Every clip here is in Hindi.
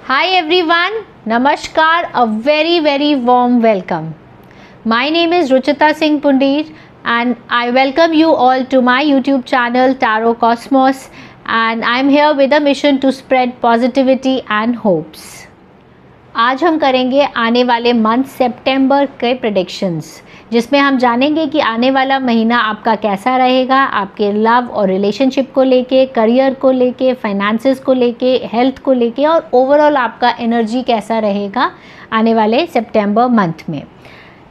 Hi everyone, Namaskar, a very warm welcome. My name is Ruchita Singh Pundir and I welcome you all to my YouTube channel Tarot Cosmos, and I am here with a mission to spread positivity and hopes. आज हम करेंगे आने वाले मंथ सितंबर के प्रेडिक्शंस, जिसमें हम जानेंगे कि आने वाला महीना आपका कैसा रहेगा, आपके लव और रिलेशनशिप को लेके, करियर को लेके, फाइनेंसेस को लेके, हेल्थ को लेके और ओवरऑल आपका एनर्जी कैसा रहेगा आने वाले सितंबर मंथ में।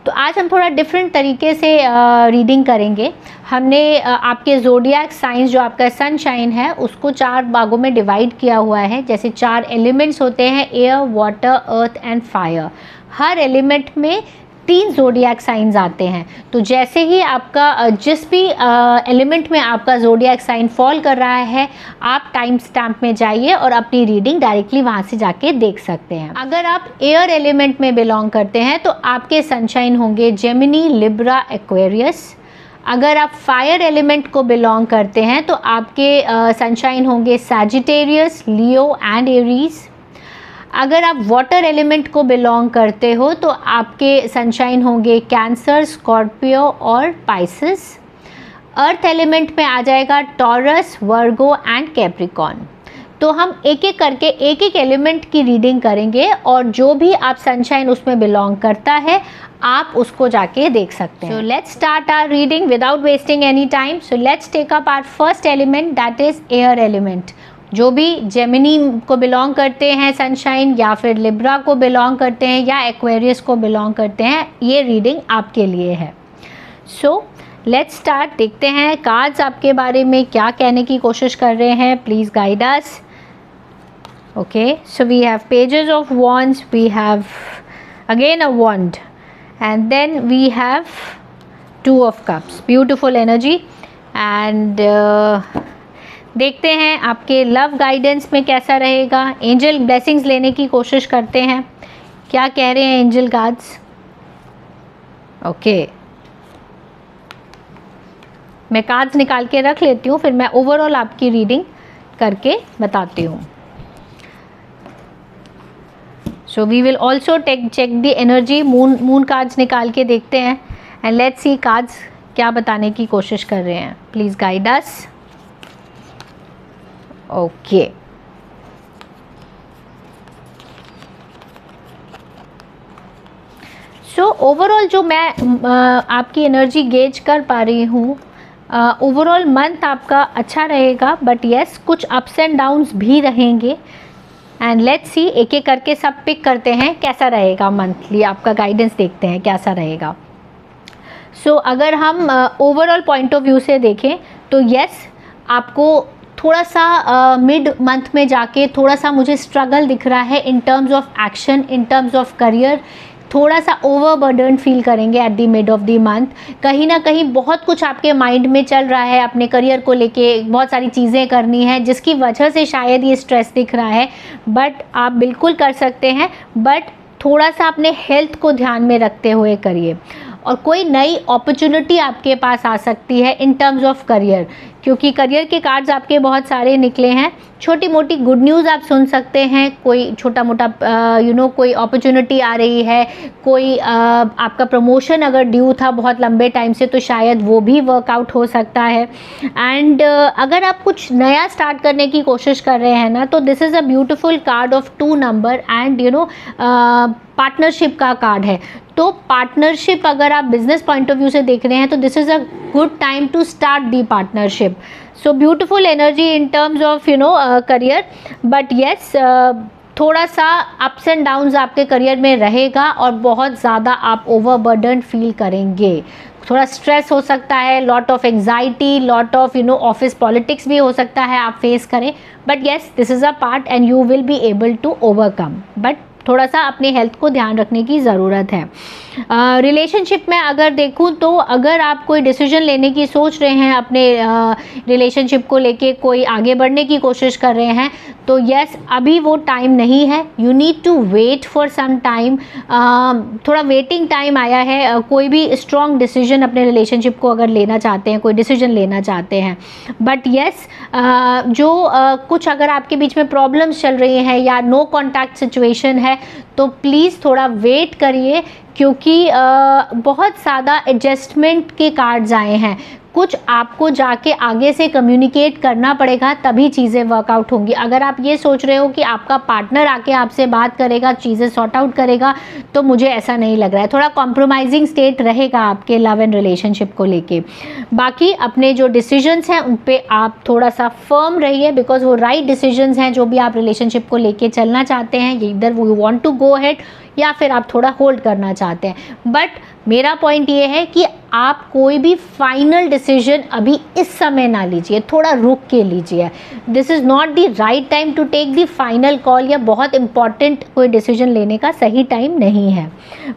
तो आज हम थोड़ा डिफरेंट तरीके से रीडिंग करेंगे। हमने आपके ज़ोडिएक साइंस जो आपका सनशाइन है उसको 4 भागों में डिवाइड किया हुआ है। जैसे 4 एलिमेंट्स होते हैं, air, water, earth and fire. Her element में 3 ज़ोडिएक साइंस आते हैं। तो जैसे ही आपका जिस भी एलिमेंट में आपका ज़ोडिएक साइन फॉल कर रहा है, आप टाइम स्टैम्प में जाइए और अपनी रीडिंग डायरेक्टली वहाँ से जाके देख सकते हैं। अगर आप एयर एलिमेंट में बिलोंग करते हैं तो आपके सनशाइन होंगे जेमिनी, लिब्रा, एक्वेरियस। अगर आप फायर एलिमेंट को बिलोंग करते हैं तो आपके सनशाइन होंगे सैजिटेरियस, लियो एंड एरीज। अगर आप वाटर एलिमेंट को बिलोंग करते हो तो आपके सनशाइन होंगे कैंसर, स्कॉर्पियो और पाइसेस। अर्थ एलिमेंट में आ जाएगा टॉरस, वर्गो एंड कैप्रिकॉन। तो हम एक एक करके एक एक एलिमेंट की रीडिंग करेंगे और जो भी आप सनशाइन उसमें बिलोंग करता है आप उसको जाके देख सकते हैं। So let's start our reading without wasting any time. So let's take up our first element, that is air element. जो भी जेमिनी को बिलोंग करते हैं सनशाइन, या फिर लिब्रा को बिलोंग करते हैं, या एक्वेरियस को बिलोंग करते हैं, ये रीडिंग आपके लिए है। सो लेट्स स्टार्ट। देखते हैं कार्ड्स आपके बारे में क्या कहने की कोशिश कर रहे हैं। Please guide us. Okay, so we have pages of wands, we have again a wand and then we have 2 of cups. Beautiful energy. And देखते हैं आपके लव गाइडेंस में कैसा रहेगा। एंजल ब्लेसिंग्स लेने की कोशिश करते हैं, क्या कह रहे हैं एंजल गार्ड्स। ओके, मैं कार्ड्स निकाल के रख लेती हूँ, फिर मैं ओवरऑल आपकी रीडिंग करके बताती हूँ। So we will also check the energy. Moon cards निकाल के देखते हैं एंड लेट्स सी कार्ड्स क्या बताने की कोशिश कर रहे हैं। Please guide us. Okay, so overall जो मैं आपकी एनर्जी गेज कर पा रही हूँ, ओवरऑल मंथ आपका अच्छा रहेगा, बट यस कुछ अप्स एंड डाउन्स भी रहेंगे। एंड लेट्स सी, एक एक करके सब पिक करते हैं कैसा रहेगा मंथली आपका गाइडेंस, देखते हैं कैसा रहेगा। सो अगर हम ओवरऑल पॉइंट ऑफ व्यू से देखें तो यस आपको थोड़ा सा मिड मंथ में जाके थोड़ा सा मुझे स्ट्रगल दिख रहा है in terms of action, in terms of career. थोड़ा सा ओवरबर्डन फील करेंगे at the mid of the month. कहीं ना कहीं बहुत कुछ आपके माइंड में चल रहा है, अपने करियर को लेके बहुत सारी चीज़ें करनी है, जिसकी वजह से शायद ये स्ट्रेस दिख रहा है। बट आप बिल्कुल कर सकते हैं, बट थोड़ा सा अपने हेल्थ को ध्यान में रखते हुए करिए। और कोई नई अपॉर्चुनिटी आपके पास आ सकती है इन टर्म्स ऑफ करियर, क्योंकि करियर के कार्ड्स आपके बहुत सारे निकले हैं। छोटी मोटी गुड न्यूज़ आप सुन सकते हैं, कोई छोटा मोटा कोई अपॉर्चुनिटी आ रही है, कोई आपका प्रमोशन अगर ड्यू था बहुत लंबे टाइम से तो शायद वो भी वर्कआउट हो सकता है। एंड अगर आप कुछ नया स्टार्ट करने की कोशिश कर रहे हैं ना, तो this is a beautiful card of 2 number and partnership का कार्ड है। तो पार्टनरशिप अगर आप बिजनेस पॉइंट ऑफ व्यू से देख रहे हैं तो this is a good time to start the partnership. So beautiful energy in terms of career, but yes थोड़ा सा अप्स एंड डाउन्स आपके करियर में रहेगा और बहुत ज़्यादा आप ओवरबर्डन फील करेंगे। थोड़ा स्ट्रेस हो सकता है, lot of anxiety, lot of office politics भी हो सकता है आप फेस करें। But yes this is a part and you will be able to overcome, but थोड़ा सा अपने हेल्थ को ध्यान रखने की ज़रूरत है। रिलेशनशिप में अगर देखूं तो अगर आप कोई डिसीजन लेने की सोच रहे हैं, अपने रिलेशनशिप को लेके कोई आगे बढ़ने की कोशिश कर रहे हैं, तो यस, अभी वो टाइम नहीं है। You need to wait for some time. थोड़ा वेटिंग टाइम आया है। कोई भी स्ट्रॉन्ग डिसीजन अपने रिलेशनशिप को अगर लेना चाहते हैं, कोई डिसीजन लेना चाहते हैं, बट यस, कुछ अगर आपके बीच में प्रॉब्लम्स चल रही हैं या नो कॉन्टैक्ट सिचुएशन है, तो प्लीज़ थोड़ा वेट करिए, क्योंकि बहुत ज़्यादा एडजस्टमेंट के कार्ड्स आए हैं। कुछ आपको जाके आगे से कम्युनिकेट करना पड़ेगा, तभी चीज़ें वर्कआउट होंगी। अगर आप ये सोच रहे हो कि आपका पार्टनर आके आपसे बात करेगा, चीज़ें सॉर्ट आउट करेगा, तो मुझे ऐसा नहीं लग रहा है। थोड़ा कॉम्प्रोमाइजिंग स्टेट रहेगा आपके लव एंड रिलेशनशिप को लेके। बाकी अपने जो डिसीजंस हैं उन पे आप थोड़ा सा फर्म रहिए, बिकॉज वो राइट डिसीजंस हैं जो भी आप रिलेशनशिप को लेके चलना चाहते हैं। इधर वो वांट टू गो अहेड या फिर आप थोड़ा होल्ड करना चाहते हैं। बट मेरा पॉइंट ये है कि आप कोई भी फाइनल डिसीजन अभी इस समय ना लीजिए, थोड़ा रुक के लीजिए। This is not the right time to take the final call, या बहुत इंपॉर्टेंट कोई डिसीजन लेने का सही टाइम नहीं है।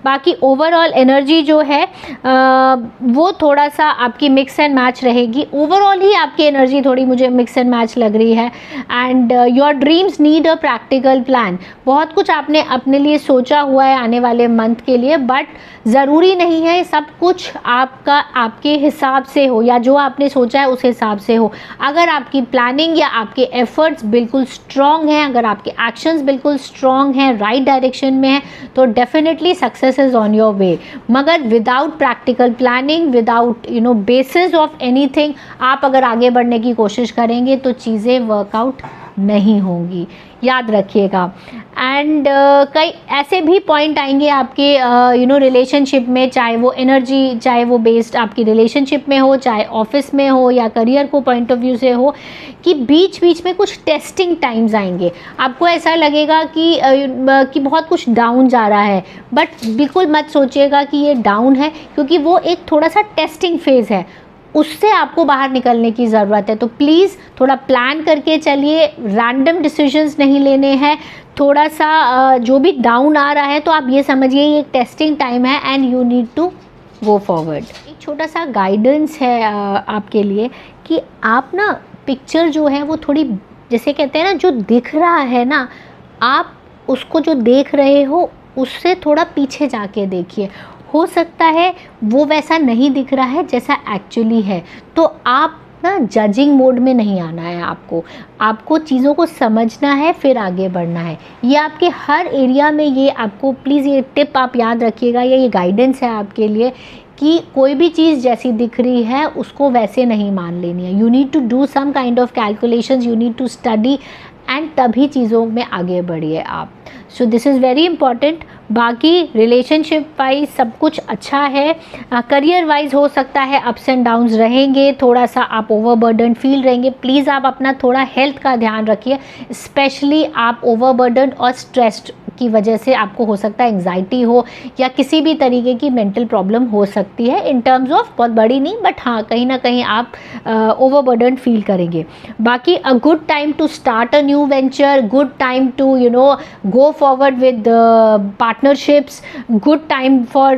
बाकी ओवरऑल एनर्जी जो है वो थोड़ा सा आपकी मिक्स एंड मैच रहेगी। ओवरऑल ही आपकी एनर्जी थोड़ी मुझे मिक्स एंड मैच लग रही है। And your dreams need a practical plan. बहुत कुछ आपने अपने लिए सोचा हुआ है आने वाले मंथ के लिए, बट ज़रूरी नहीं है सब कुछ आपका आपके हिसाब से हो या जो आपने सोचा है उस हिसाब से हो। अगर आपकी प्लानिंग या आपके एफर्ट्स बिल्कुल स्ट्रॉन्ग हैं, अगर आपके एक्शंस बिल्कुल स्ट्रॉन्ग हैं, राइट डायरेक्शन में हैं, तो definitely success is on your way. मगर without practical planning, without basis of anything, आप अगर आगे बढ़ने की कोशिश करेंगे तो चीज़ें वर्कआउट नहीं होंगी, याद रखिएगा। एंड कई ऐसे भी पॉइंट आएंगे आपके रिलेशनशिप में, चाहे वो एनर्जी, चाहे वो बेस्ड आपकी रिलेशनशिप में हो, चाहे ऑफिस में हो या करियर को पॉइंट ऑफ व्यू से हो, कि बीच बीच में कुछ टेस्टिंग टाइम्स आएंगे। आपको ऐसा लगेगा कि बहुत कुछ डाउन जा रहा है, बट बिल्कुल मत सोचिएगा कि ये डाउन है, क्योंकि वो एक थोड़ा सा टेस्टिंग फेज़ है, उससे आपको बाहर निकलने की ज़रूरत है। तो प्लीज़ थोड़ा प्लान करके चलिए, रैंडम डिसीजंस नहीं लेने हैं। थोड़ा सा जो भी डाउन आ रहा है तो आप ये समझिए ये एक टेस्टिंग टाइम है and you need to go forward. एक छोटा सा गाइडेंस है आपके लिए कि आप ना पिक्चर जो है वो थोड़ी, जैसे कहते हैं ना, जो दिख रहा है ना, आप उसको जो देख रहे हो उससे थोड़ा पीछे जाके देखिए। हो सकता है वो वैसा नहीं दिख रहा है जैसा एक्चुअली है, तो आप ना जजिंग मोड में नहीं आना है। आपको चीज़ों को समझना है, फिर आगे बढ़ना है। ये आपके हर एरिया में, ये आपको प्लीज़ ये टिप आप याद रखिएगा, ये गाइडेंस है आपके लिए कि कोई भी चीज़ जैसी दिख रही है उसको वैसे नहीं मान लेनी है। You need to do some kind of calculations, you need to study, and तभी चीज़ों में आगे बढ़िए आप। So this is very important. बाकी रिलेशनशिप वाइज सब कुछ अच्छा है। करियर वाइज हो सकता है अप्स एंड डाउन्स रहेंगे, थोड़ा सा आप ओवरबर्डन फील रहेंगे। प्लीज़ आप अपना थोड़ा हेल्थ का ध्यान रखिए, स्पेशली आप ओवरबर्डन और स्ट्रेस्ड की वजह से आपको हो सकता है एंग्जाइटी हो या किसी भी तरीके की मेंटल प्रॉब्लम हो सकती है, इन टर्म्स ऑफ बहुत बड़ी नहीं, बट हाँ कहीं ना कहीं आप ओवरबर्डन फील करेंगे। बाकी a good time to start a new venture, good time to go forward with partnerships, good time for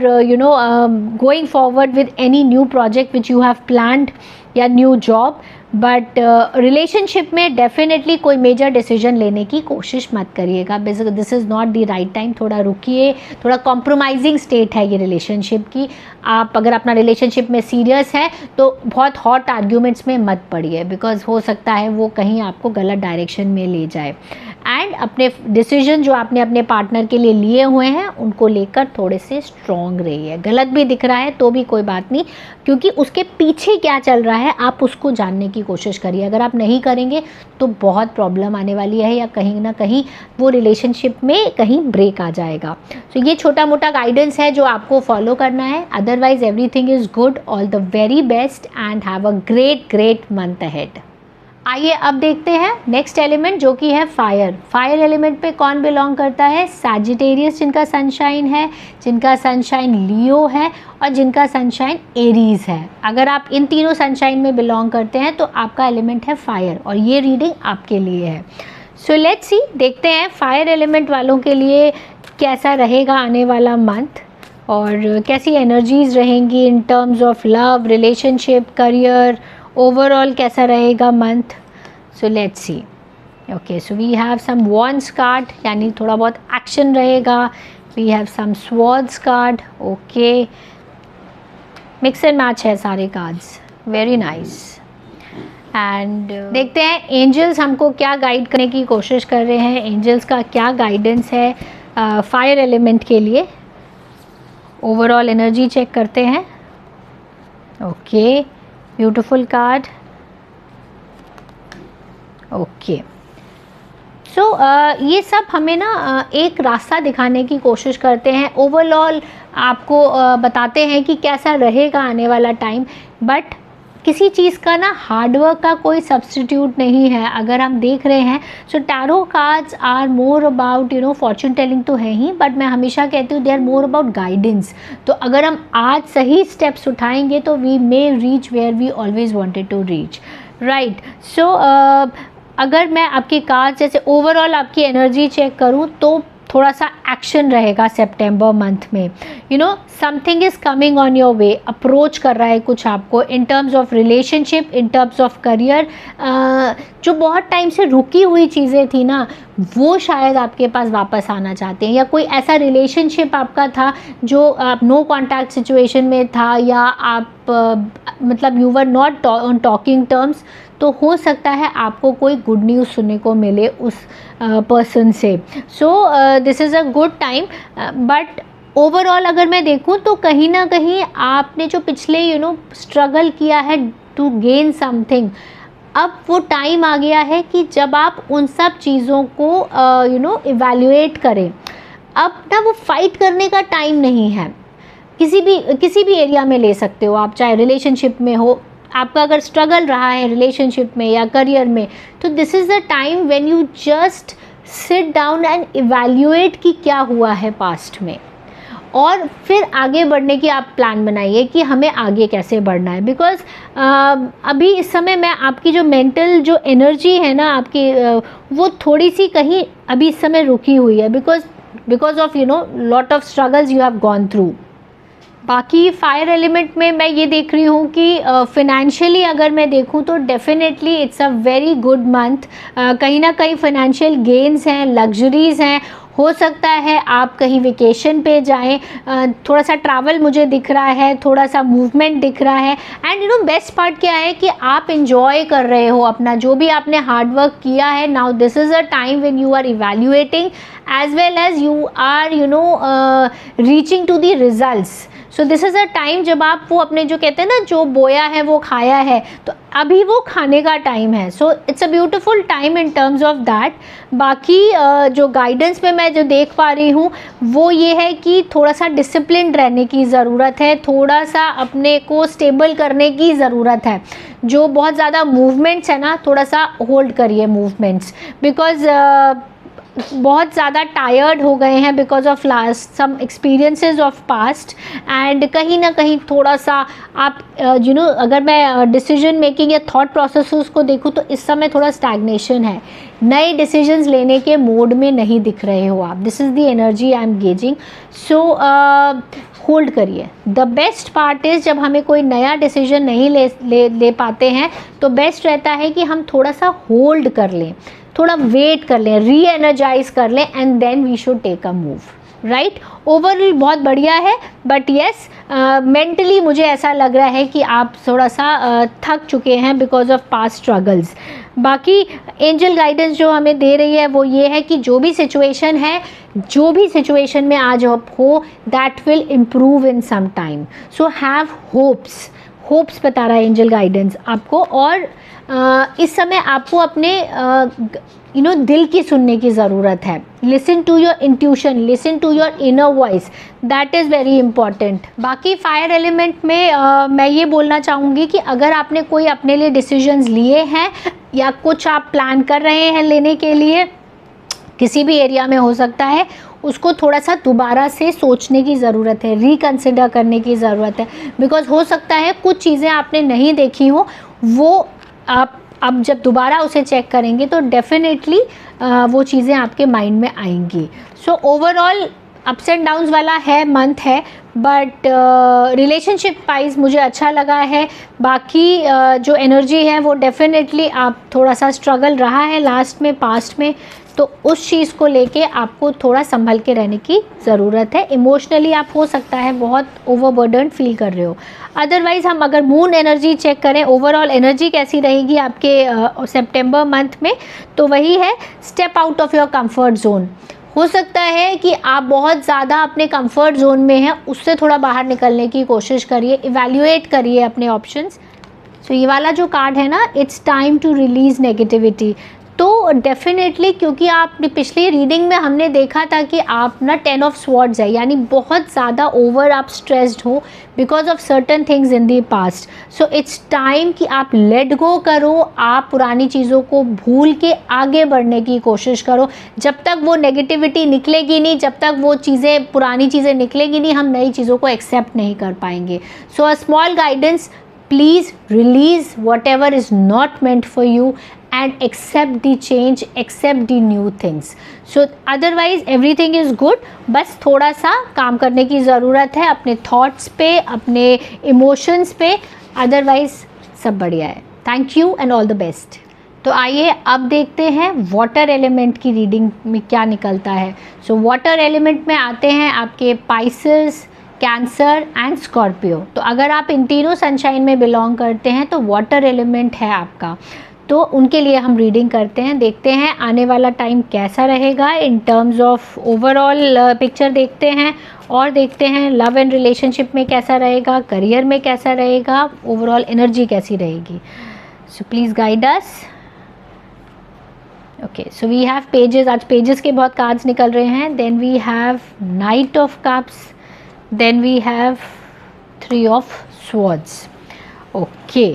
going forward with any new project which you have planned या न्यू जॉब। बट रिलेशनशिप में डेफिनेटली कोई मेजर डिसीजन लेने की कोशिश मत करिएगा, this is not the right time. थोड़ा रुकिए, थोड़ा कॉम्प्रोमाइजिंग स्टेट है ये रिलेशनशिप की। आप अगर अपना रिलेशनशिप में सीरियस है तो बहुत हॉट आर्ग्यूमेंट्स में मत पड़िए, बिकॉज हो सकता है वो कहीं आपको गलत डायरेक्शन में ले जाए। एंड अपने डिसीजन जो आपने अपने पार्टनर के लिए लिए हुए हैं उनको लेकर थोड़े से स्ट्रॉन्ग रहिए। गलत भी दिख रहा है तो भी कोई बात नहीं, क्योंकि उसके पीछे क्या चल रहा है आप उसको जानने की कोशिश करिए। अगर आप नहीं करेंगे तो बहुत प्रॉब्लम आने वाली है, या कहीं ना कहीं वो रिलेशनशिप में कहीं ब्रेक आ जाएगा। तो ये छोटा मोटा गाइडेंस है जो आपको फॉलो करना है। Otherwise everything is good. All the very best and have a great month ahead. आइए अब देखते हैं नेक्स्ट एलिमेंट जो कि है फायर। फायर एलिमेंट पे कौन बिलोंग करता है? सैजिटेरियस जिनका सनशाइन है, जिनका सनशाइन लियो है और जिनका सनशाइन एरीज है। अगर आप इन तीनों सनशाइन में बिलोंग करते हैं तो आपका एलिमेंट है फायर और ये रीडिंग आपके लिए है। सो लेट्स सी, देखते हैं फायर एलिमेंट वालों के लिए कैसा रहेगा आने वाला मंथ और कैसी एनर्जीज रहेंगी in terms of love, relationship, career, overall कैसा रहेगा month. So let's see. Okay, so we have some wands card, यानी थोड़ा बहुत एक्शन रहेगा. We have some swords card. Okay, mix and match है सारे कार्ड्स. Very nice. एंड देखते हैं एंजल्स हमको क्या गाइड करने की कोशिश कर रहे हैं. एंजल्स का क्या गाइडेंस है फायर एलिमेंट के लिए. ओवरऑल एनर्जी चेक करते हैं. Okay, beautiful card. ओके, सो ये सब हमें ना एक रास्ता दिखाने की कोशिश करते हैं. ओवरऑल आपको बताते हैं कि कैसा रहेगा आने वाला टाइम. बट किसी चीज़ का ना हार्डवर्क का कोई सब्स्टिट्यूट नहीं है. अगर हम देख रहे हैं so tarot cards are more about fortune telling तो है ही, बट मैं हमेशा कहती हूँ they are more about guidance. तो अगर हम आज सही स्टेप्स उठाएंगे तो we may reach where we always wanted to reach. Right. So अगर मैं आपके कार्ड जैसे ओवरऑल आपकी एनर्जी चेक करूँ तो थोड़ा सा एक्शन रहेगा सितंबर मंथ में. Something is coming on your way. Approach कर रहा है कुछ आपको इन terms of relationship, in terms of career. जो बहुत टाइम से रुकी हुई चीज़ें थी ना, वो शायद आपके पास वापस आना चाहते हैं. या कोई ऐसा रिलेशनशिप आपका था जो आप नो कॉन्टैक्ट सिचुएशन में था, या आप मतलब you were not on talking terms. तो हो सकता है आपको कोई गुड न्यूज़ सुनने को मिले उस पर्सन से. सो this is a good time. But overall अगर मैं देखूं तो कहीं ना कहीं आपने जो पिछले स्ट्रगल किया है टू गेन समथिंग, अब वो टाइम आ गया है कि जब आप उन सब चीज़ों को इवैल्यूएट करें. अब ना वो फाइट करने का टाइम नहीं है. किसी भी एरिया में ले सकते हो आप, चाहे रिलेशनशिप में हो. आपका अगर स्ट्रगल रहा है रिलेशनशिप में या करियर में, तो this is the time when you just sit down and evaluate कि क्या हुआ है पास्ट में, और फिर आगे बढ़ने की आप प्लान बनाइए कि हमें आगे कैसे बढ़ना है. बिकॉज अभी इस समय मैं आपकी जो मेंटल जो एनर्जी है ना आपकी, वो थोड़ी सी कहीं अभी इस समय रुकी हुई है. Because of lot of struggles you have gone through. बाकी फायर एलिमेंट में मैं ये देख रही हूँ कि फिनेंशियली अगर मैं देखूँ तो definitely it's a very good month. कहीं ना कहीं फाइनेंशियल गेन्स हैं, लग्जरीज़ हैं. हो सकता है आप कहीं वेकेशन पे जाएं. थोड़ा सा ट्रैवल मुझे दिख रहा है, थोड़ा सा मूवमेंट दिख रहा है. एंड बेस्ट पार्ट क्या है कि आप इंजॉय कर रहे हो अपना जो भी आपने हार्डवर्क किया है. Now this is a time when you are evaluating as well as you are reaching to the results. So this is a time जब आप वो अपने जो कहते हैं ना जो बोया है वो खाया है, तो अभी वो खाने का टाइम है. So it's a beautiful time in terms of that. बाकी जो गाइडेंस में मैं जो देख पा रही हूँ वो ये है कि थोड़ा सा डिसिप्लिन रहने की ज़रूरत है. थोड़ा सा अपने को स्टेबल करने की ज़रूरत है. जो बहुत ज़्यादा मूवमेंट्स है ना, थोड़ा सा होल्ड करिए मूवमेंट्स. बिकॉज बहुत ज़्यादा टायर्ड हो गए हैं because of last some experiences of past. And कहीं ना कहीं थोड़ा सा आप अगर मैं डिसीजन मेकिंग या थॉट प्रोसेसेस को देखूँ तो इस समय थोड़ा स्टैग्नेशन है. नए डिसीजंस लेने के मोड में नहीं दिख रहे हो आप. This is the energy I am gazing. So hold करिए. द बेस्ट पार्ट इज़ जब हमें कोई नया डिसीजन नहीं ले पाते हैं तो बेस्ट रहता है कि हम थोड़ा सा होल्ड कर लें, थोड़ा वेट कर लें, री एनर्जाइज कर लें, and then we should take a move. Right. Overall बहुत बढ़िया है. बट येस, मेंटली मुझे ऐसा लग रहा है कि आप थोड़ा सा थक चुके हैं बिकॉज ऑफ पास्ट स्ट्रगल्स. बाकी एंजल गाइडेंस जो हमें दे रही है वो ये है कि जो भी सिचुएशन है, जो भी सिचुएशन में आज आप हो, that will improve in some time. So have hopes बता रहा है एंजल गाइडेंस आपको. और इस समय आपको अपने दिल की सुनने की ज़रूरत है. Listen to your intuition, listen to your inner voice, that is very important. बाकी फायर एलिमेंट में मैं ये बोलना चाहूँगी कि अगर आपने कोई अपने लिए डिसीजंस लिए हैं या कुछ आप प्लान कर रहे हैं लेने के लिए, किसी भी एरिया में हो सकता है, उसको थोड़ा सा दोबारा से सोचने की ज़रूरत है, रिकन्सिडर करने की ज़रूरत है. बिकॉज हो सकता है कुछ चीज़ें आपने नहीं देखी हो, वो आप अब जब दोबारा उसे चेक करेंगे तो डेफिनेटली वो चीज़ें आपके माइंड में आएंगी. So overall ups and downs वाला है मंथ है, बट रिलेशनशिप वाइज मुझे अच्छा लगा है। बाकी जो एनर्जी है वो डेफिनेटली आप थोड़ा सा स्ट्रगल रहा है लास्ट में, पास्ट में, तो उस चीज़ को लेके आपको थोड़ा संभल के रहने की ज़रूरत है। इमोशनली आप हो सकता है बहुत ओवरबर्डन फील कर रहे हो। अदरवाइज़ हम अगर मून एनर्जी चेक करें, ओवरऑल एनर्जी कैसी रहेगी आपके सितंबर मंथ में, तो वही है step out of your comfort zone. हो सकता है कि आप बहुत ज़्यादा अपने कंफर्ट जोन में हैं, उससे थोड़ा बाहर निकलने की कोशिश करिए, इवैल्यूएट करिए अपने ऑप्शंस। सो ये वाला जो कार्ड है ना, it's time to release negativity. तो डेफिनेटली, क्योंकि आप पिछली रीडिंग में हमने देखा था कि आप ना 10 ऑफ स्वॉर्ड्स है, यानी बहुत ज़्यादा ओवर आप स्ट्रेस्ड हो because of certain things in the past. So it's time कि आप लेट गो करो, आप पुरानी चीज़ों को भूल के आगे बढ़ने की कोशिश करो। जब तक वो नेगेटिविटी निकलेगी नहीं, जब तक वो चीज़ें, पुरानी चीज़ें निकलेगी नहीं, हम नई चीज़ों को एक्सेप्ट नहीं कर पाएंगे। So a small guidance, please release whatever is not meant for you and accept the change, accept the new things. So otherwise everything is good, बस थोड़ा सा काम करने की ज़रूरत है अपने थॉट्स पे, अपने इमोशंस पे, अदरवाइज सब बढ़िया है। Thank you and all the best. तो आइए अब देखते हैं वाटर एलिमेंट की रीडिंग में क्या निकलता है। सो वाटर एलिमेंट में आते हैं आपके पाइसेस, कैंसर एंड स्कॉर्पियो। तो अगर आप इन तीनों सनशाइन में बिलोंग करते हैं तो वाटर एलिमेंट है आपका, तो उनके लिए हम रीडिंग करते हैं, देखते हैं आने वाला टाइम कैसा रहेगा इन टर्म्स ऑफ ओवरऑल पिक्चर देखते हैं, और देखते हैं लव एंड रिलेशनशिप में कैसा रहेगा, करियर में कैसा रहेगा, ओवरऑल एनर्जी कैसी रहेगी। So please guide us. Okay, so we have pages, आज पेजेस के बहुत कार्ड्स निकल रहे हैं। Then we have knight of cups, then we have 3 of swords. Okay,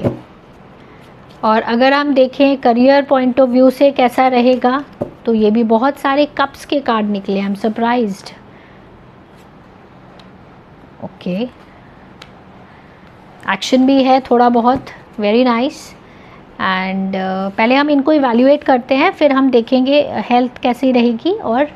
और अगर हम देखें करियर पॉइंट ऑफ व्यू से कैसा रहेगा, तो ये भी बहुत सारे कप्स के कार्ड निकले, I am surprised. Okay, action भी है थोड़ा बहुत, वेरी नाइस। एंड पहले हम इनको इवैल्यूएट करते हैं, फिर हम देखेंगे हेल्थ कैसी रहेगी। और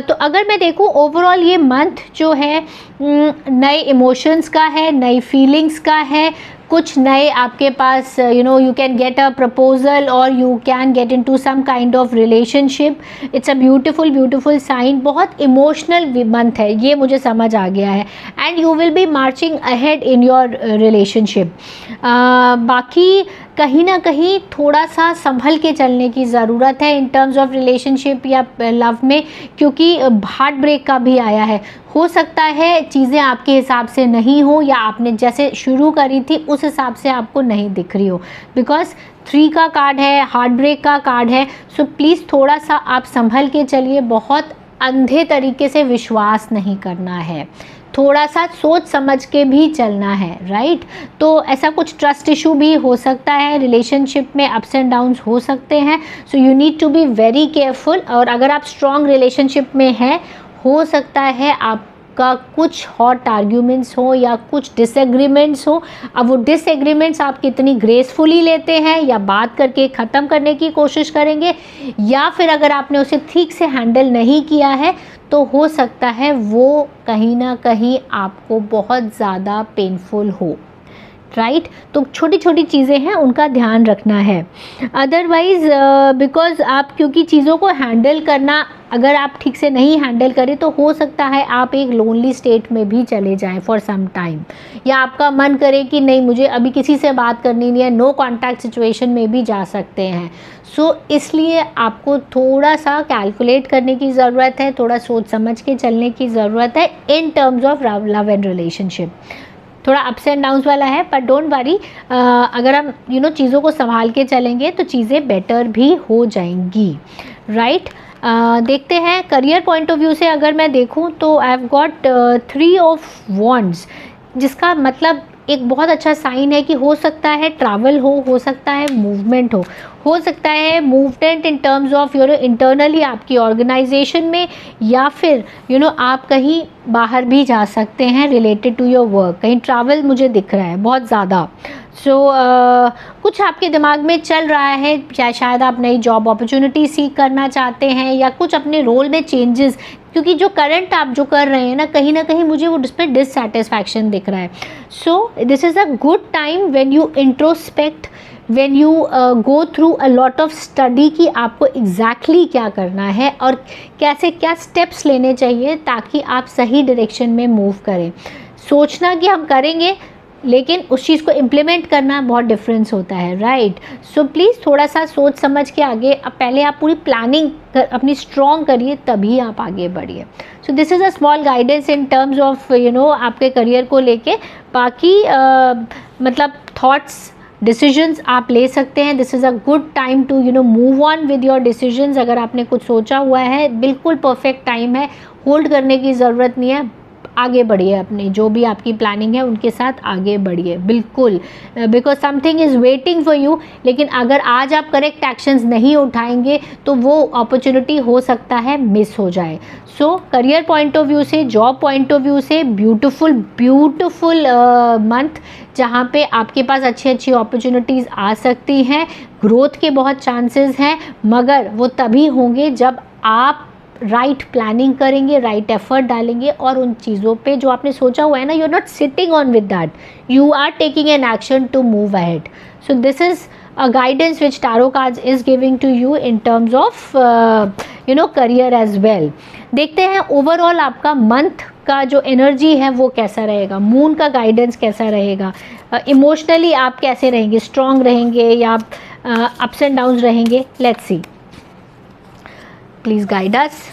तो अगर मैं देखूँ ओवरऑल ये मंथ जो है नए इमोशंस का है, नई फीलिंग्स का है, कुछ नए आपके पास you can get a proposal और you can get into some kind of relationship. It's a beautiful beautiful sign. बहुत इमोशनल मंथ है ये, मुझे समझ आ गया है। And you will be marching ahead in your relationship. बाकी कहीं ना कहीं थोड़ा सा संभल के चलने की ज़रूरत है इन टर्म्स ऑफ रिलेशनशिप या लव में, क्योंकि हार्ट ब्रेक का भी आया है। हो सकता है चीज़ें आपके हिसाब से नहीं हो, या आपने जैसे शुरू करी थी उस हिसाब से आपको नहीं दिख रही हो, बिकॉज 3 का कार्ड है, हार्ट ब्रेक का कार्ड है। सो प्लीज़ थोड़ा सा आप संभल के चलिए, बहुत अंधे तरीके से विश्वास नहीं करना है, थोड़ा सा सोच समझ के भी चलना है, राइट। तो ऐसा कुछ ट्रस्ट इशू भी हो सकता है, रिलेशनशिप में अप्स एंड डाउन्स हो सकते हैं। So you need to be very careful. और अगर आप स्ट्रॉन्ग रिलेशनशिप में हैं, हो सकता है आपका कुछ हॉट आर्ग्यूमेंट्स हो या कुछ डिसएग्रीमेंट्स हो। अब वो डिसएग्रीमेंट्स आप कितनी ग्रेसफुली लेते हैं या बात करके ख़त्म करने की कोशिश करेंगे, या फिर अगर आपने उसे ठीक से हैंडल नहीं किया है तो हो सकता है वो कहीं ना कहीं आपको बहुत ज़्यादा पेनफुल हो, राइट। तो छोटी छोटी चीज़ें हैं, उनका ध्यान रखना है। अदरवाइज़ बिकॉज आप, क्योंकि चीज़ों को हैंडल करना अगर आप ठीक से नहीं हैंडल करें तो हो सकता है आप एक लोनली स्टेट में भी चले जाएं फॉर सम टाइम, या आपका मन करे कि नहीं मुझे अभी किसी से बात करनी नहीं है, नो कॉन्टैक्ट सिचुएशन में भी जा सकते हैं। सो इसलिए आपको थोड़ा सा कैलकुलेट करने की ज़रूरत है, थोड़ा सोच समझ के चलने की ज़रूरत है in terms of love and relationship. थोड़ा अप्स एंड डाउन्स वाला है, पर डोंट वरी, अगर हम चीज़ों को संभाल के चलेंगे तो चीज़ें बेटर भी हो जाएंगी, राइट। देखते हैं करियर पॉइंट ऑफ व्यू से अगर मैं देखूं तो I have got 3 of wands, जिसका मतलब एक बहुत अच्छा साइन है कि हो सकता है ट्रैवल हो सकता है मूवमेंट हो सकता है movement in terms of internally आपकी ऑर्गेनाइजेशन में, या फिर आप कहीं बाहर भी जा सकते हैं रिलेटेड टू योर वर्क, कहीं ट्रैवल मुझे दिख रहा है बहुत ज़्यादा। कुछ आपके दिमाग में चल रहा है, या शायद आप नई जॉब अपॉर्चुनिटी सीख करना चाहते हैं, या कुछ अपने रोल में चेंजेस, क्योंकि जो करंट आप जो कर रहे हैं ना कहीं मुझे वो उसमें डिससेटिस्फैक्शन दिख रहा है. सो this is a good time when you introspect, when you go through a lot of study कि आपको exactly क्या करना है और कैसे क्या steps लेने चाहिए ताकि आप सही डायरेक्शन में मूव करें. सोचना कि हम करेंगे लेकिन उस चीज़ को इम्प्लीमेंट करना बहुत डिफरेंस होता है, राइट. सो प्लीज़ थोड़ा सा सोच समझ के आगे, पहले आप पूरी प्लानिंग अपनी स्ट्रॉन्ग करिए, तभी आप आगे बढ़िए. सो this is a small guidance in terms of आपके करियर को लेके. बाकी मतलब थॉट्स, डिसीजंस आप ले सकते हैं. This is a good time to move on with your decisions. अगर आपने कुछ सोचा हुआ है, बिल्कुल परफेक्ट टाइम है, होल्ड करने की ज़रूरत नहीं है. आगे बढ़िए, अपनी जो भी आपकी प्लानिंग है उनके साथ आगे बढ़िए, बिल्कुल, because something is waiting for you. लेकिन अगर आज आप करेक्ट एक्शंस नहीं उठाएंगे तो वो अपॉर्चुनिटी हो सकता है मिस हो जाए. सो करियर पॉइंट ऑफ व्यू से, जॉब पॉइंट ऑफ व्यू से ब्यूटीफुल मंथ, जहाँ पे आपके पास अच्छी अच्छी अपॉर्चुनिटीज़ आ सकती हैं. ग्रोथ के बहुत चांसेस हैं, मगर वो तभी होंगे जब आप राइट प्लानिंग करेंगे, राइट एफर्ट डालेंगे और उन चीज़ों पे जो आपने सोचा हुआ है ना, you are not sitting on with that, you are taking an action to move ahead. So this is a guidance which tarot cards is giving to you in terms of career as well. देखते हैं ओवरऑल आपका मंथ का जो एनर्जी है वो कैसा रहेगा, मून का गाइडेंस कैसा रहेगा, इमोशनली आप कैसे रहेंगे, स्ट्रॉन्ग रहेंगे या अप्स एंड डाउन्स रहेंगे. Let's see, please guide us.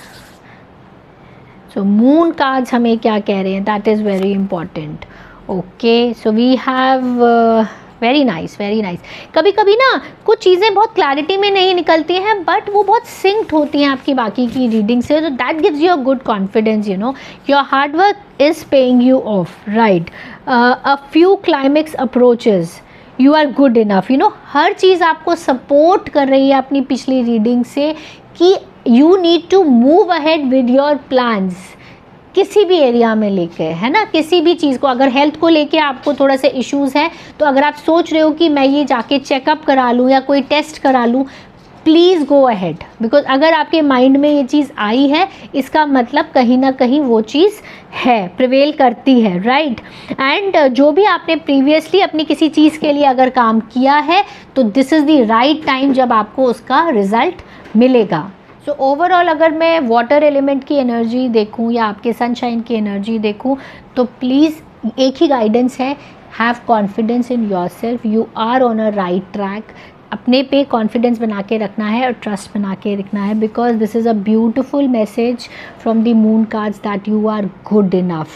So moon cards हमें क्या कह रहे हैं, that is very important. Okay, so we have very nice, very nice. कभी कभी ना कुछ चीज़ें बहुत क्लैरिटी में नहीं निकलती हैं, बट वो बहुत सिंक्ड होती हैं आपकी बाकी की रीडिंग से. तो that gives you a good confidence. Your hard work is paying you off, right. A few climax approaches, you are good enough. हर चीज़ आपको सपोर्ट कर रही है अपनी पिछली रीडिंग से कि you need to move ahead with your plans. किसी भी एरिया में लेके, है ना, किसी भी चीज़ को, अगर हेल्थ को लेके आपको थोड़ा सा इश्यूज़ हैं, तो अगर आप सोच रहे हो कि मैं ये जाके चेकअप करा लूँ या कोई टेस्ट करा लूँ, प्लीज़ गो अहेड. बिकॉज अगर आपके माइंड में ये चीज़ आई है, इसका मतलब कहीं ना कहीं वो चीज़ है, प्रिवेल करती है, राइट. एंड जो भी आपने प्रीवियसली अपनी किसी चीज़ के लिए अगर काम किया है, तो this is the right time जब आपको उसका रिज़ल्ट मिलेगा. सो ओवरऑल अगर मैं वाटर एलिमेंट की एनर्जी देखूं या आपके सनशाइन की एनर्जी देखूं, तो प्लीज़ एक ही गाइडेंस है, have confidence in yourself, you are on a right track. अपने पे कॉन्फिडेंस बना के रखना है और ट्रस्ट बना के रखना है, because this is a beautiful message from the moon cards that you are good enough,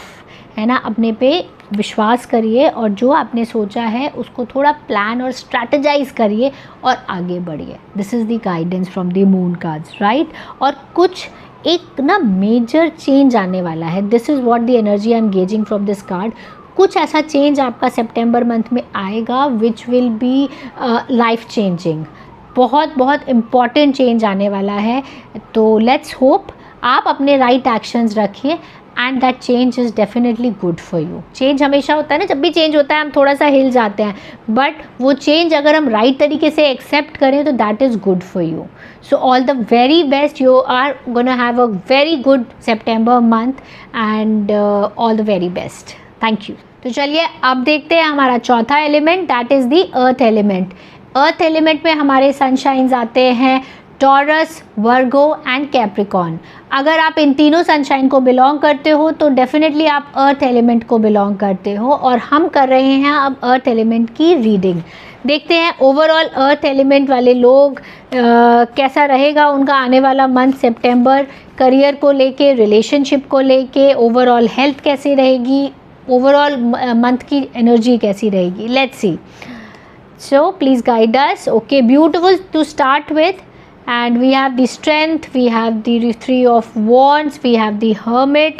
है ना. अपने पे विश्वास करिए और जो आपने सोचा है उसको थोड़ा प्लान और स्ट्रैटेजाइज करिए और आगे बढ़िए. This is the guidance from the moon cards, right. और कुछ एक ना मेजर चेंज आने वाला है. This is what the energy I am gazing from this card. कुछ ऐसा चेंज आपका सितंबर मंथ में आएगा which will be life changing. बहुत इम्पॉर्टेंट चेंज आने वाला है. तो लेट्स होप आप अपने राइट एक्शंस रखिए and that change is definitely good for you. Change हमेशा होता है ना, जब भी चेंज होता है हम थोड़ा सा हिल जाते हैं, बट वो चेंज अगर हम राइट तरीके से एक्सेप्ट करें तो that is good for you. So all the very best. You are gonna have a very good September month and all the very best. Thank you. तो चलिए अब देखते हैं हमारा चौथा element, that is the earth element. Earth element में हमारे सनशाइन्स आते हैं टॉरस, वर्गो एंड कैप्रिकॉर्न. अगर आप इन तीनों सनशाइन को बिलोंग करते हो तो डेफिनेटली आप अर्थ एलिमेंट को बिलोंग करते हो. और हम कर रहे हैं अब अर्थ एलिमेंट की रीडिंग. देखते हैं ओवरऑल अर्थ एलिमेंट वाले लोग कैसा रहेगा उनका आने वाला मंथ सितंबर, करियर को लेके, रिलेशनशिप को लेके, ओवरऑल हेल्थ कैसी रहेगी, ओवरऑल मंथ की एनर्जी कैसी रहेगी. Let's see. So please guide us. Okay, beautiful to start with. And we have the strength, we have the three of wands, we have the hermit,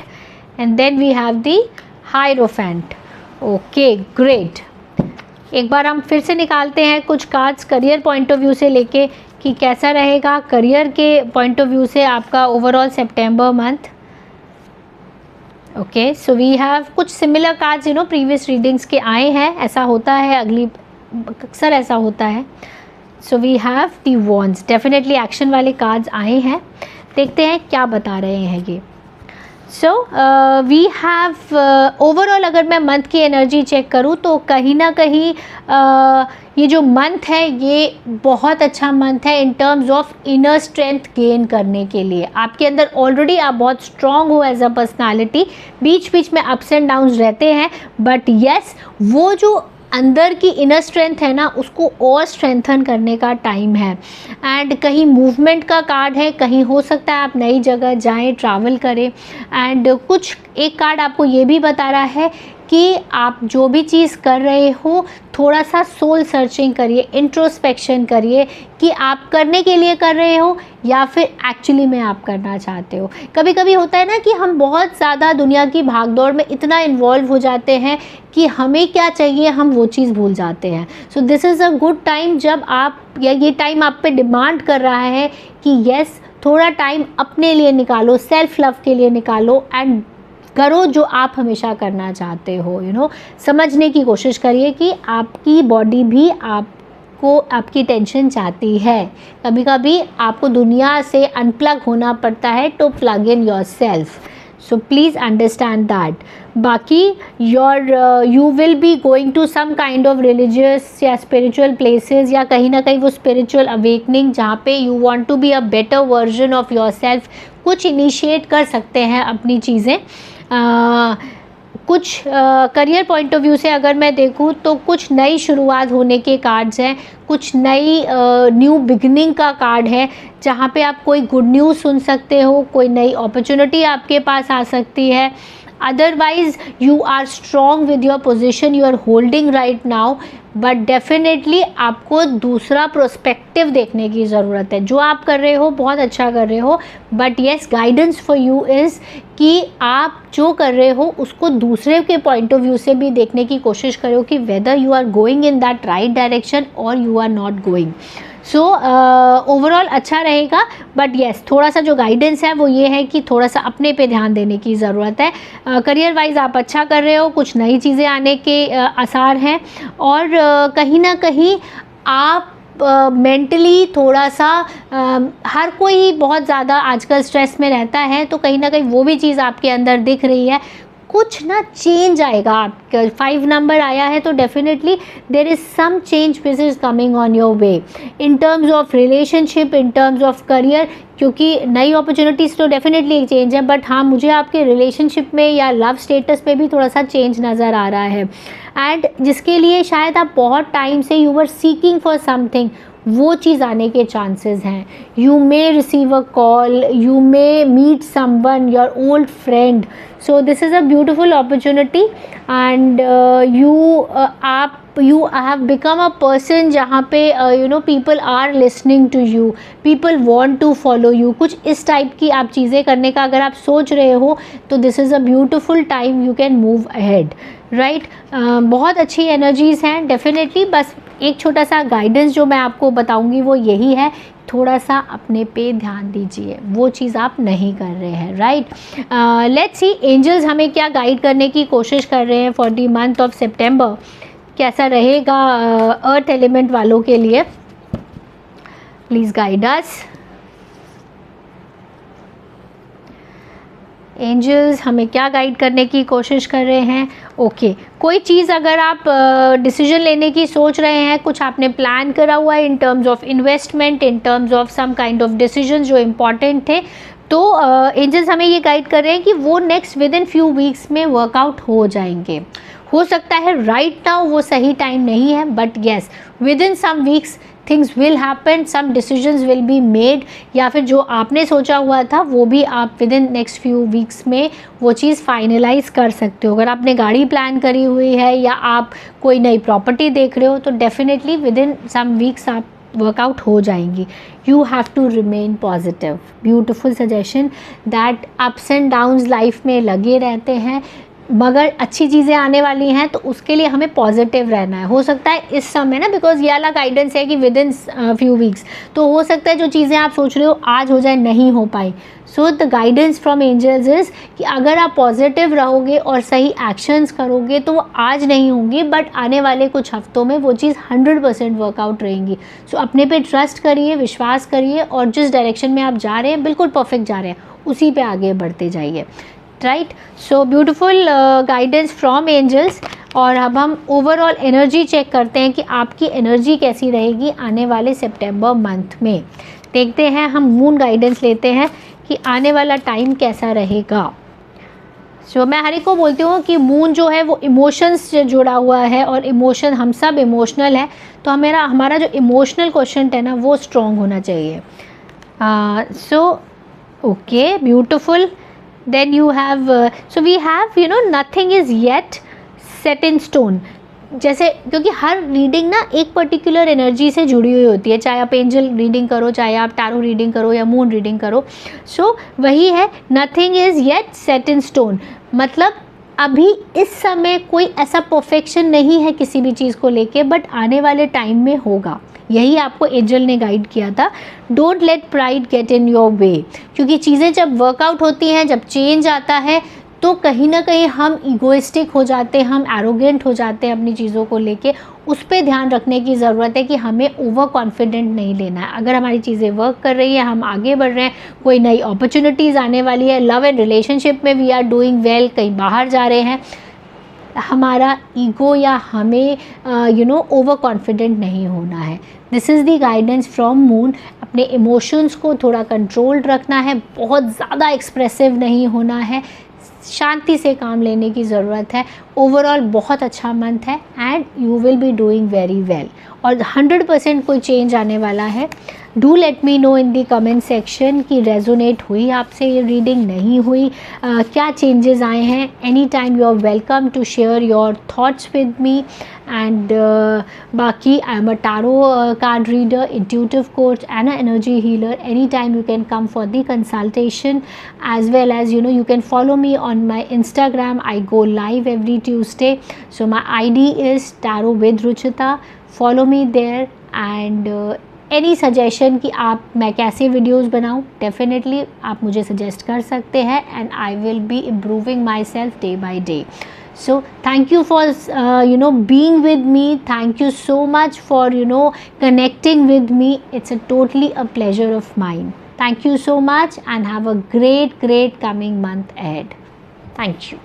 and then we have the hierophant. Okay, great. एक बार हम फिर से निकालते हैं कुछ cards career point of view से लेके कि कैसा रहेगा करियर के पॉइंट ऑफ व्यू से आपका ओवरऑल सितंबर month. Okay, so we have कुछ सिमिलर कार्ड्स प्रीवियस रीडिंग्स के आए हैं. ऐसा होता है, अगली अक्सर ऐसा होता है। So we have the wands, definitely action वाले कार्ड्स आए हैं, देखते हैं क्या बता रहे हैं ये। सो वी हैव ओवरऑल अगर मैं मंथ की एनर्जी चेक करूँ तो कहीं ना कहीं ये जो मंथ है ये बहुत अच्छा मंथ है in terms of inner strength gain करने के लिए। आपके अंदर ऑलरेडी आप बहुत स्ट्रॉन्ग हो एज अ पर्सनालिटी, बीच बीच में अप्स एंड डाउन्स रहते हैं, बट येस वो जो अंदर की इनर स्ट्रेंथ है ना उसको और स्ट्रेंथन करने का टाइम है। एंड कहीं मूवमेंट का कार्ड है, कहीं हो सकता है आप नई जगह जाएं, ट्रैवल करें। एंड कुछ एक कार्ड आपको ये भी बता रहा है कि आप जो भी चीज़ कर रहे हो थोड़ा सा सोल सर्चिंग करिए, इंट्रोस्पेक्शन करिए कि आप करने के लिए कर रहे हो या फिर एक्चुअली में आप करना चाहते हो। कभी कभी होता है ना कि हम बहुत ज़्यादा दुनिया की भागदौड़ में इतना इन्वॉल्व हो जाते हैं कि हमें क्या चाहिए हम वो चीज़ भूल जाते हैं। सो this is a good time जब आप, या ये टाइम आप पे डिमांड कर रहा है कि येस थोड़ा टाइम अपने लिए निकालो, सेल्फ लव के लिए निकालो एंड करो जो आप हमेशा करना चाहते हो। समझने की कोशिश करिए कि आपकी बॉडी भी आपको, आपकी टेंशन चाहती है। कभी कभी आपको दुनिया से अनप्लग होना पड़ता है to plug in yourself. So please understand that. बाकी you will be going to some kind of religious या स्पिरिचुअल प्लेसेस, या कहीं ना कहीं वो स्पिरिचुअल अवेकनिंग जहाँ पे you want to be a better version of yourself, कुछ इनिशिएट कर सकते हैं अपनी चीज़ें। कुछ करियर पॉइंट ऑफ व्यू से अगर मैं देखूं तो कुछ नई शुरुआत होने के कार्ड्स हैं, कुछ नई न्यू बिगनिंग का कार्ड है जहां पे आप कोई गुड न्यूज़ सुन सकते हो, कोई नई अपॉर्चुनिटी आपके पास आ सकती है। Otherwise you are strong with your position you are holding right now, but definitely आपको दूसरा प्रोस्पेक्टिव देखने की ज़रूरत है। जो आप कर रहे हो बहुत अच्छा कर रहे हो, but yes guidance for you is कि आप जो कर रहे हो उसको दूसरे के पॉइंट ऑफ व्यू से भी देखने की कोशिश करो कि whether you are going in that right direction और you are not going. So overall अच्छा रहेगा, बट येस थोड़ा सा जो गाइडेंस है वो ये है कि थोड़ा सा अपने पे ध्यान देने की ज़रूरत है। करियर वाइज आप अच्छा कर रहे हो, कुछ नई चीज़ें आने के आसार हैं, और कहीं ना कहीं आप मेंटली थोड़ा सा हर कोई बहुत ज़्यादा आजकल स्ट्रेस में रहता है, तो कहीं ना कहीं वो भी चीज़ आपके अंदर दिख रही है। कुछ ना चेंज आएगा। आपका 5 नंबर आया है तो definitely there is some change which is coming on your way in terms of relationship, in terms of career, क्योंकि नई अपॉर्चुनिटीज़ तो डेफिनेटली एक चेंज है, बट हाँ मुझे आपके रिलेशनशिप में या लव स्टेटस पे भी थोड़ा सा चेंज नज़र आ रहा है। एंड जिसके लिए शायद आप बहुत टाइम से you were seeking for something, वो चीज़ आने के चांसेस हैं। You may receive a call, you may meet someone, your old friend. So this is a beautiful opportunity and you have become a person जहाँ पे people are listening to you, people want to follow you। कुछ इस टाइप की आप चीज़ें करने का अगर आप सोच रहे हो तो this is a beautiful time you can move ahead, right? बहुत अच्छी एनर्जीज़ हैं डेफिनेटली। बस एक छोटा सा गाइडेंस जो मैं आपको बताऊंगी वो यही है, थोड़ा सा अपने पे ध्यान दीजिए, वो चीज़ आप नहीं कर रहे हैं, राइट? लेट्स सी एंजल्स हमें क्या गाइड करने की कोशिश कर रहे हैं फॉर द मंथ ऑफ सितंबर। कैसा रहेगा अर्थ एलिमेंट वालों के लिए? Please guide us. एंजल्स हमें क्या गाइड करने की कोशिश कर रहे हैं? ओके, कोई चीज़ अगर आप डिसीजन लेने की सोच रहे हैं, कुछ आपने प्लान करा हुआ है in terms of investment, in terms of some kind of decision जो इम्पॉर्टेंट थे, तो एंजल्स हमें ये गाइड कर रहे हैं कि वो next with in few weeks में वर्कआउट हो जाएंगे। हो सकता है राइट नाउ वो सही टाइम नहीं है, but yes within some weeks things will happen, some decisions will be made, या फिर जो आपने सोचा हुआ था वो भी आप with in next few weeks में वो चीज़ फाइनलाइज कर सकते हो। अगर आपने गाड़ी प्लान करी हुई है या आप कोई नई प्रॉपर्टी देख रहे हो तो definitely within some weeks आप वर्कआउट हो जाएंगी। You have to remain positive. Beautiful suggestion that ups and downs life में लगे रहते हैं, मगर अच्छी चीज़ें आने वाली हैं, तो उसके लिए हमें पॉजिटिव रहना है। हो सकता है इस समय ना, बिकॉज ये वाला गाइडेंस है कि विद इन फ्यू वीक्स, तो हो सकता है जो चीज़ें आप सोच रहे हो आज हो जाए, नहीं हो पाई। So the guidance from angels is कि अगर आप पॉजिटिव रहोगे और सही एक्शंस करोगे तो वो आज नहीं होंगी, बट आने वाले कुछ हफ्तों में वो चीज़ 100% वर्कआउट रहेंगी। सो अपने पे ट्रस्ट करिए, विश्वास करिए, और जिस डायरेक्शन में आप जा रहे हैं बिल्कुल परफेक्ट जा रहे हैं, उसी पे आगे बढ़ते जाइए। Right, so beautiful guidance from angels. और अब हम ओवरऑल एनर्जी चेक करते हैं कि आपकी एनर्जी कैसी रहेगी आने वाले सितंबर मंथ में। देखते हैं, हम मून गाइडेंस लेते हैं कि आने वाला टाइम कैसा रहेगा। सो मैं हर एक को बोलती हूँ कि मून जो है वो इमोशंस से जुड़ा हुआ है, और इमोशन, हम सब इमोशनल है, तो हमारा जो इमोशनल क्वेश्चन है ना वो स्ट्रॉन्ग होना चाहिए। So okay, beautiful. Then you have so we have, nothing is yet set in stone। जैसे, क्योंकि हर रीडिंग ना एक पर्टिकुलर एनर्जी से जुड़ी हुई होती है, चाहे आप एंजल रीडिंग करो, चाहे आप टैरो रीडिंग करो या मून रीडिंग करो। सो वही है, nothing is yet set in stone, मतलब अभी इस समय कोई ऐसा परफेक्शन नहीं है किसी भी चीज़ को लेके, बट आने वाले टाइम में होगा। यही आपको एंजल ने गाइड किया था, don't let pride get in your way. क्योंकि चीज़ें जब वर्कआउट होती हैं, जब चेंज आता है, तो कहीं ना कहीं हम ईगोइस्टिक हो जाते हैं, हम एरोगेंट हो जाते हैं अपनी चीज़ों को लेके। उस पर ध्यान रखने की ज़रूरत है कि हमें ओवर कॉन्फिडेंट नहीं लेना है। अगर हमारी चीज़ें वर्क कर रही हैं, हम आगे बढ़ रहे हैं, कोई नई अपॉर्चुनिटीज़ आने वाली है, लव एंड रिलेशनशिप में वी आर डूइंग वेल, कहीं बाहर जा रहे हैं, हमारा ईगो या हमें ओवर कॉन्फिडेंट नहीं होना है। This is the guidance from moon. अपने इमोशंस को थोड़ा कंट्रोल्ड रखना है, बहुत ज़्यादा एक्सप्रेसिव नहीं होना है, शांति से काम लेने की ज़रूरत है। ओवरऑल बहुत अच्छा मंथ है, and you will be doing very well, और 100% कोई चेंज आने वाला है। Do let me know in the comment section कि रेजोनेट हुई आपसे ये रीडिंग, नहीं हुई, क्या चेंजेस आए हैं। Any time you are welcome to share your thoughts with me. And बाकी I am a tarot card reader, intuitive coach and a energy healer. Any time you can come for the consultation, as well as you can follow me on my Instagram. I go live every Tuesday, so my ID is tarot with Ruchita. Follow me there, and any suggestion कि मैं कैसे वीडियोस बनाऊं, डेफिनेटली आप मुझे सजेस्ट कर सकते हैं, and I will be improving my self day by day. So thank you for being with me. Thank you so much for connecting with me. It's a totally a pleasure of mine. Thank you so much, and have a great coming month ahead. Thank you.